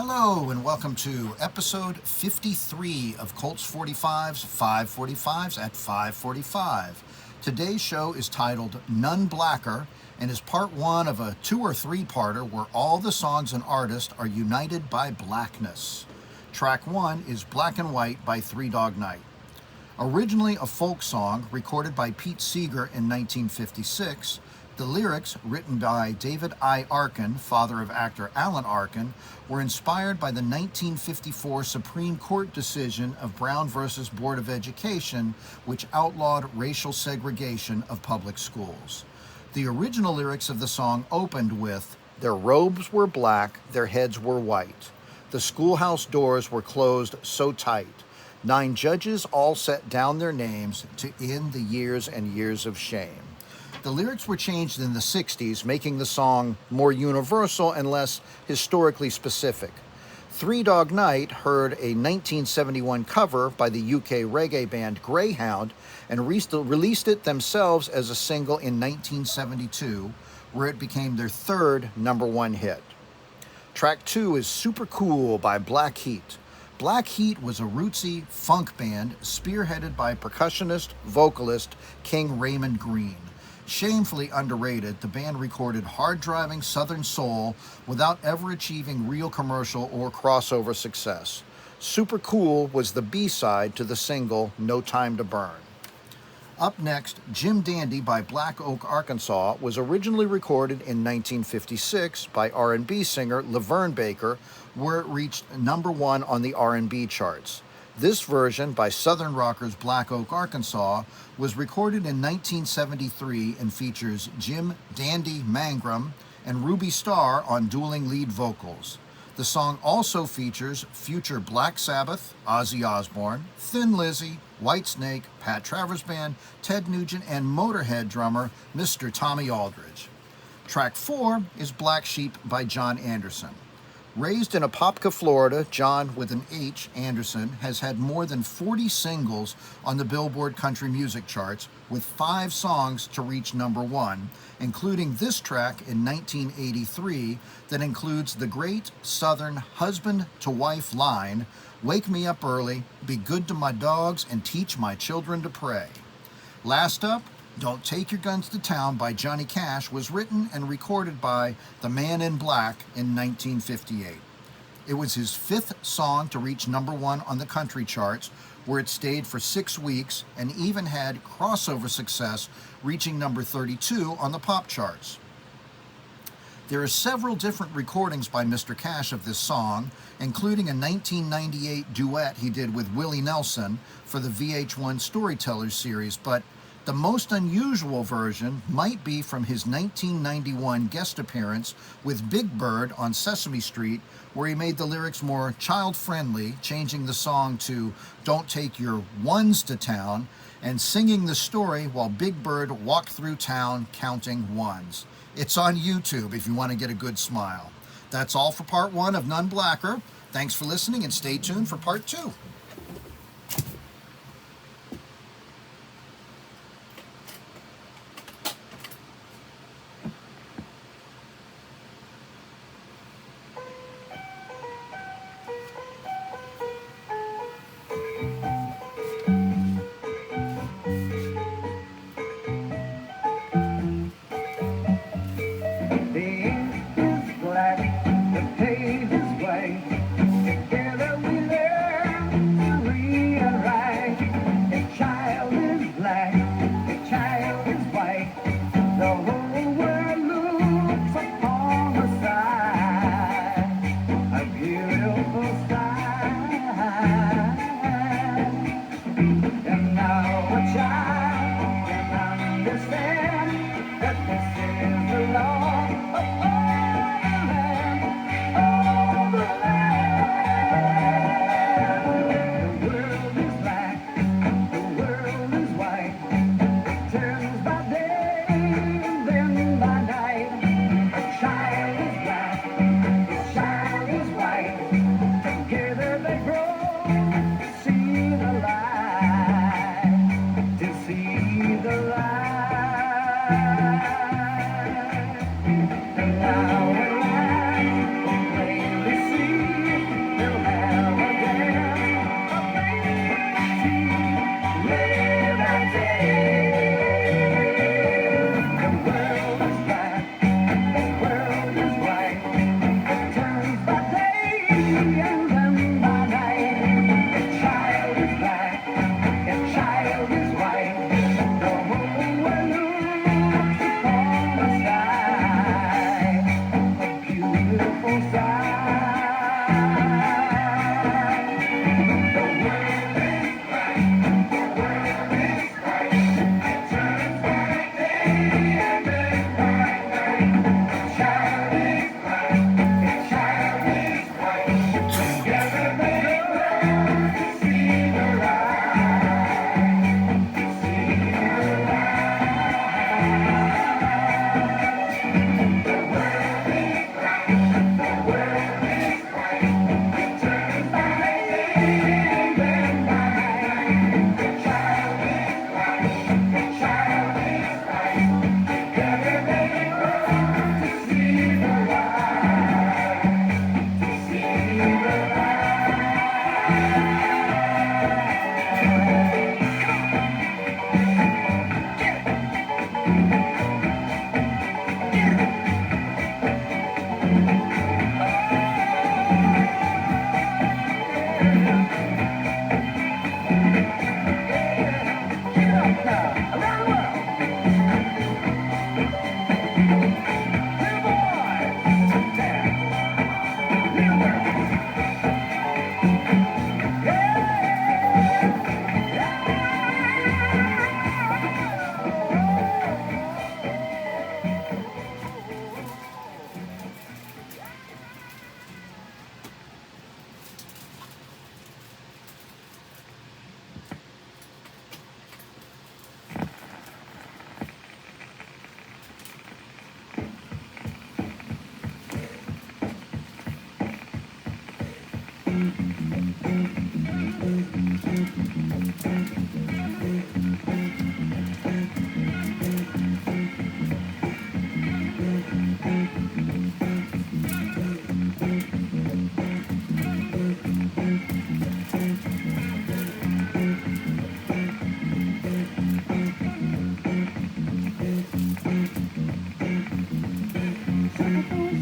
Hello and welcome to episode 53 of Colt's 45's 545's at 545. Today's show is titled None Blacker and is part one of a 2 or 3-parter where all the songs and artists are united by blackness. Track 1 is Black and White by Three Dog Night. Originally a folk song recorded by Pete Seeger in 1956, the lyrics, written by David I. Arkin, father of actor Alan Arkin, were inspired by the 1954 Supreme Court decision of Brown versus Board of Education, which outlawed racial segregation of public schools. The original lyrics of the song opened with, "Their robes were black, their heads were white. The schoolhouse doors were closed so tight. 9 judges all set down their names to end the years and years of shame." The lyrics were changed in the 60s, making the song more universal and less historically specific. Three Dog Night heard a 1971 cover by the UK reggae band Greyhound and released it themselves as a single in 1972, where it became their 3rd #1 hit. Track 2 is Supercool by Black Heat. Black Heat was a rootsy funk band spearheaded by percussionist, vocalist King Raymond Green. Shamefully underrated, the band recorded hard-driving Southern soul without ever achieving real commercial or crossover success. Supercool was the B-side to the single No Time to Burn. Up next, Jim Dandy by Black Oak, Arkansas was originally recorded in 1956 by R&B singer Laverne Baker, where it reached #1 on the R&B charts. This version by Southern rockers Black Oak, Arkansas was recorded in 1973 and features Jim Dandy Mangrum and Ruby Starr on dueling lead vocals. The song also features future Black Sabbath, Ozzy Osbourne, Thin Lizzy, Whitesnake, Pat Travers Band, Ted Nugent, and Motorhead drummer Mr. Tommy Aldridge. Track 4 is Black Sheep by John Anderson. Raised in Apopka, Florida, John with an H, Anderson, has had more than 40 singles on the Billboard country music charts, with 5 songs to reach #1, including this track in 1983 that includes the great Southern husband-to-wife line, "Wake me up early, be good to my dogs, and teach my children to pray." Last up, Don't Take Your Guns to Town by Johnny Cash was written and recorded by the Man in Black in 1958. It was his 5th song to reach #1 on the country charts, where it stayed for 6 weeks and even had crossover success, reaching #32 on the pop charts. There are several different recordings by Mr. Cash of this song, including a 1998 duet he did with Willie Nelson for the VH1 Storytellers series, but the most unusual version might be from his 1991 guest appearance with Big Bird on Sesame Street, where he made the lyrics more child-friendly, changing the song to "Don't Take Your Ones to Town" and singing the story while Big Bird walked through town counting ones. It's on YouTube if you want to get a good smile. That's all for part 1 of None Blacker. Thanks for listening and stay tuned for part 2.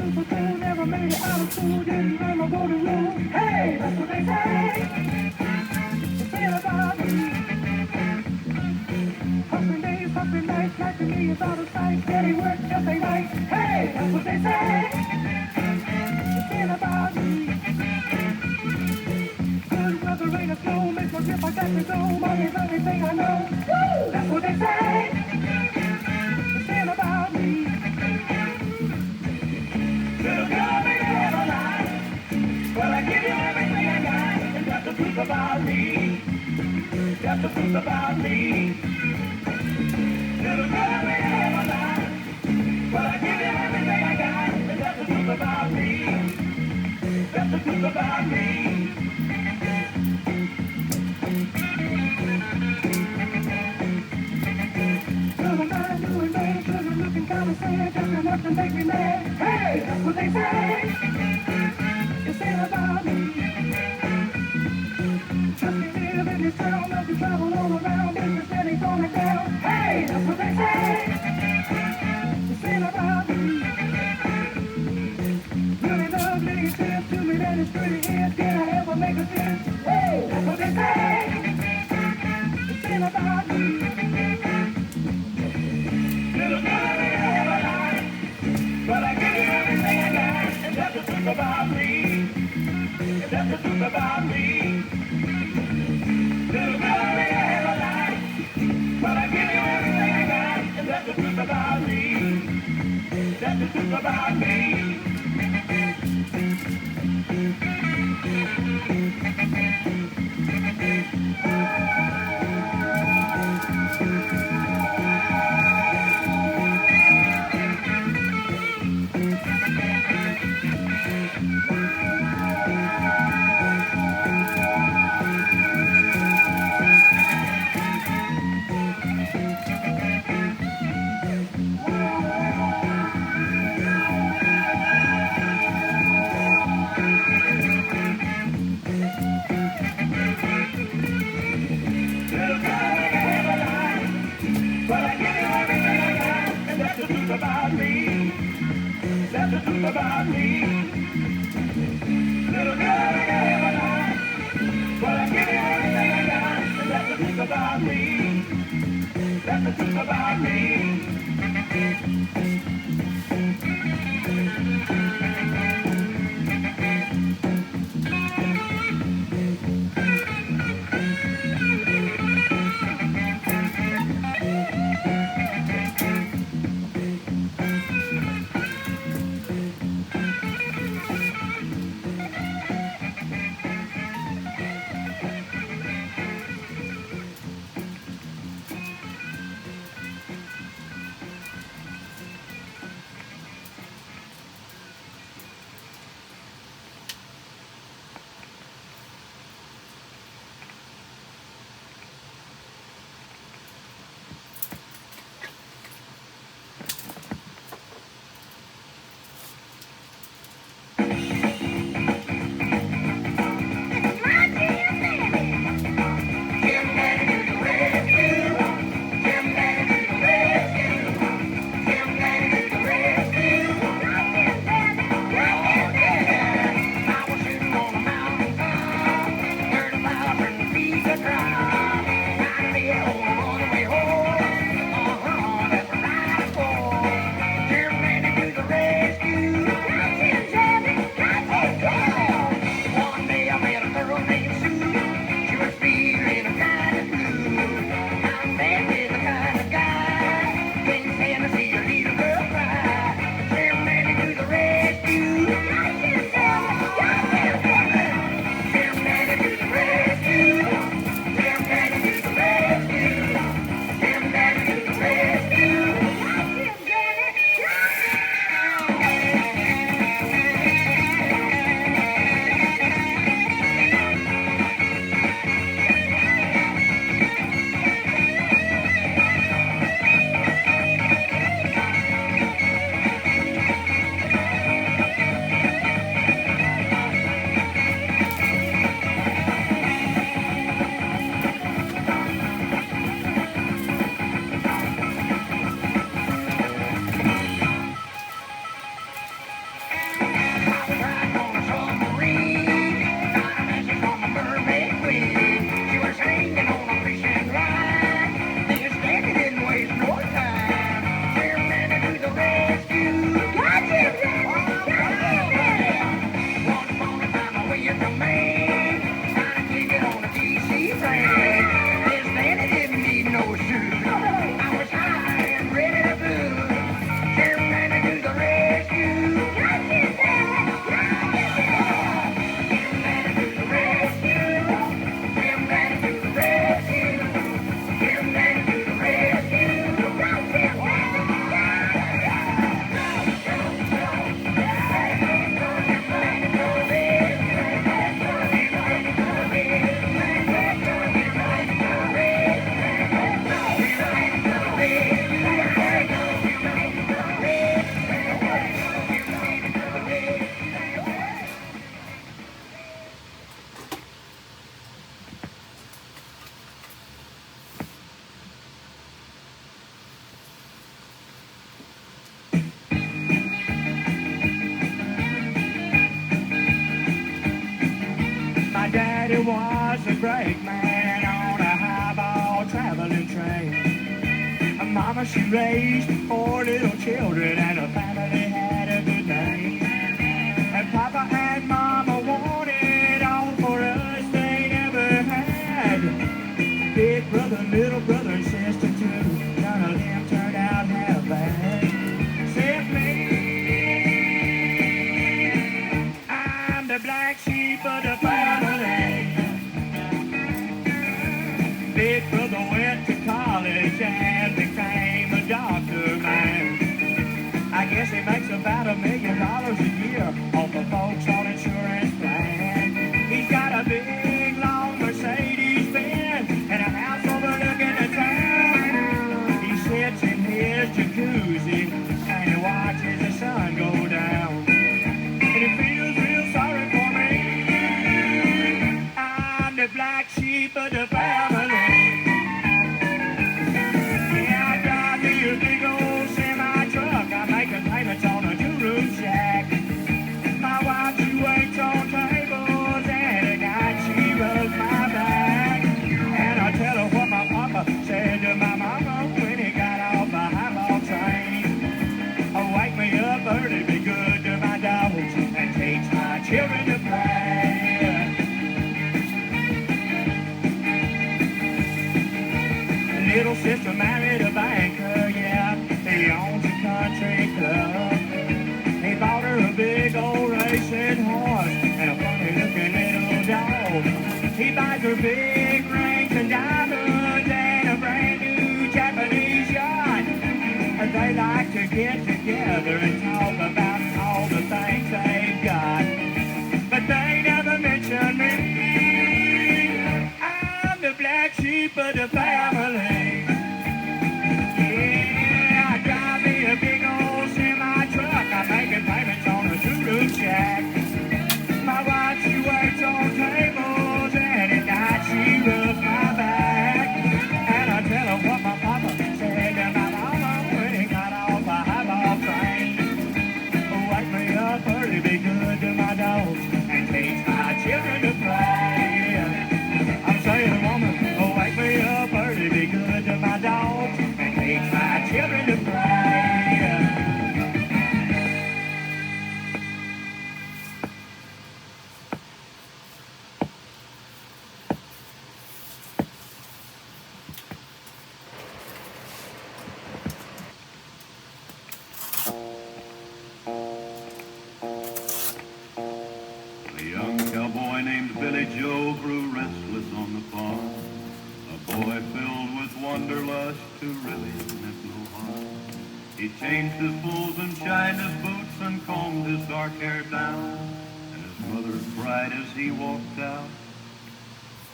Supercool, never made it out of school, didn't learn my golden rule. Hey, that's what they say. They say about me. Hustling days, hustling nights, like millions out of sight. Steady work, just ain't right. Hey, that's what they say. They say about me. Good weather, rain or snow, makes no difference, I got to go. Money's everything I know. Woo! That's what they say. They say about me. Little girl, baby, have a lie. Well, I give you everything I got, and that's the truth about me. That's the truth about me. Little girl, baby, have a lie. Well, I give you everything I got, and that's the truth about me. That's the truth about me. Little man doing bad, little looking kind of sad, just enough to make me mad. Hey, that's what they say. They say about me. Just to live in this town, let you travel all around, business steady going down. Hey, that's what they say. They say about me. Really love me, says to me that it's pretty here. Did I ever make a sense? Hey, that's what they say. They say about me. Little girl, they have a lie. But I give you everything I got, and that's the truth about me. And that's the truth about me. Little girl, they have a lie. But I give you everything I got, and that's the truth about me. That's the truth about me. About me, that's the truth about me. Little girl, I have a lie, but I give you everything I got, and that's the truth about me. That's the truth about me. brakeman on a highball traveling train. Mama, she raised 4 little children, and her family had a good name. And Papa and Mama wanted all for us they never had. Big brother, little brother, and sister too, none of them turned out half bad. Except me, I'm the black sheep of the family. Big brother went to college and became a doctor, man. I guess he makes about $1 million a year off of folks on insurance plan. He's got a big, long Mercedes-Benz and a house overlooking the town. He sits in his jacuzzi and he watches the sun go down. And he feels real sorry for me. I'm the black sheep of the family. Payments on a 2-room shack. My wife, she waits on tables, and at night she rubs my back. And I tell her what my papa said to my mama when he got off the highball train. Oh, wake me up early, be good to my dogs, and teach my children to play. Little sister married a banker, yeah, he owns a country club. He bought her a big old racing horse and a funny looking little dog. He buys her big rings and diamonds and a brand new Japanese yacht. And they like to get together and talk about all the things they've got. But they never mention me. I'm the black sheep of the family. Payments on a 2-room shack. My wife, she waits on tables, and at night she rubs my back. And I tell her what my papa said to my mama when he got off a highball train. Wake me up early, be good to my dogs, and teach my children to play. I'm saying, woman, wake me up early, be good to my dogs, and teach my children to play. Joe grew restless on the farm, a boy filled with wanderlust who really meant no harm. He changed his clothes and shined his boots and combed his dark hair down, and his mother cried as he walked out,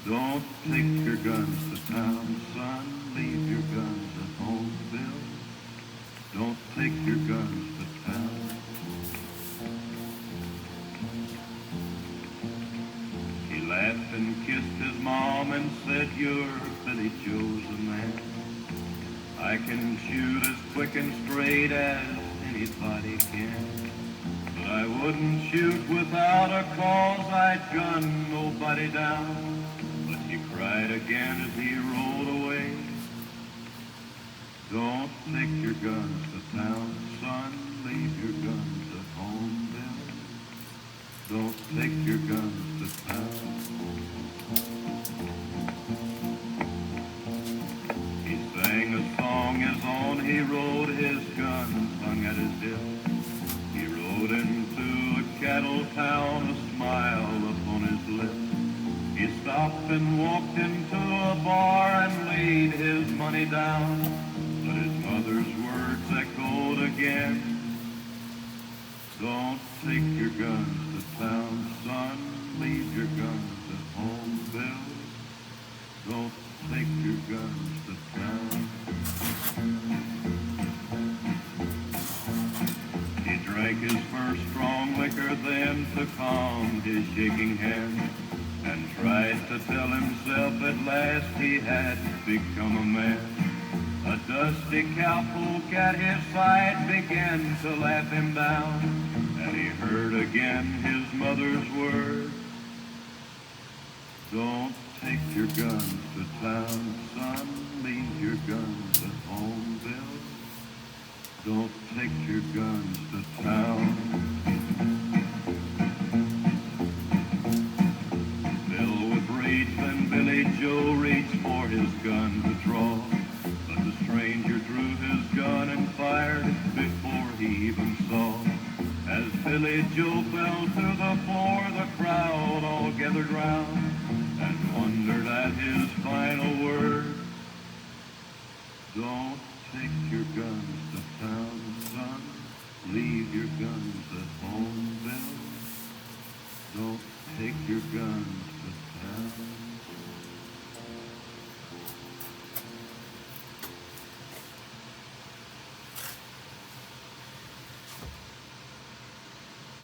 "Don't take your guns to town, son, leave your guns at home, Bill. Don't take your guns to town." Laughed and kissed his mom and said, "You're Billy Joe's a man. I can shoot as quick and straight as anybody can. But I wouldn't shoot without a cause, I'd gun nobody down." But he cried again as he rolled away, "Don't take your guns to town, son, leave your guns at home, Bill. Don't take your guns to town." He sang a song his own, he rode his gun hung at his hip. He rode into a cattle town, a smile upon his lips. He stopped and walked into a bar and laid his money down. But his mother's words echoed again, "Don't take your guns to town, son, leave your guns at home, Bill. Don't take your guns to town." He drank his first strong liquor then to calm his shaking hand, and tried to tell himself at last he had become a man. A dusty cowpoke at his side began to laugh him down, and he heard again his mother's words, "Don't take your guns to town, son. Leave your guns at home, Bill. Don't take your guns to town. Bill with rage, then Billy Joe reached for his gun to draw. But the stranger drew his gun and fired before he even saw. As Billy Joe fell to the floor, the crowd all gathered round and wondered at his final word. Don't take your guns to town, son. Leave your guns at home, Bill. Don't take your guns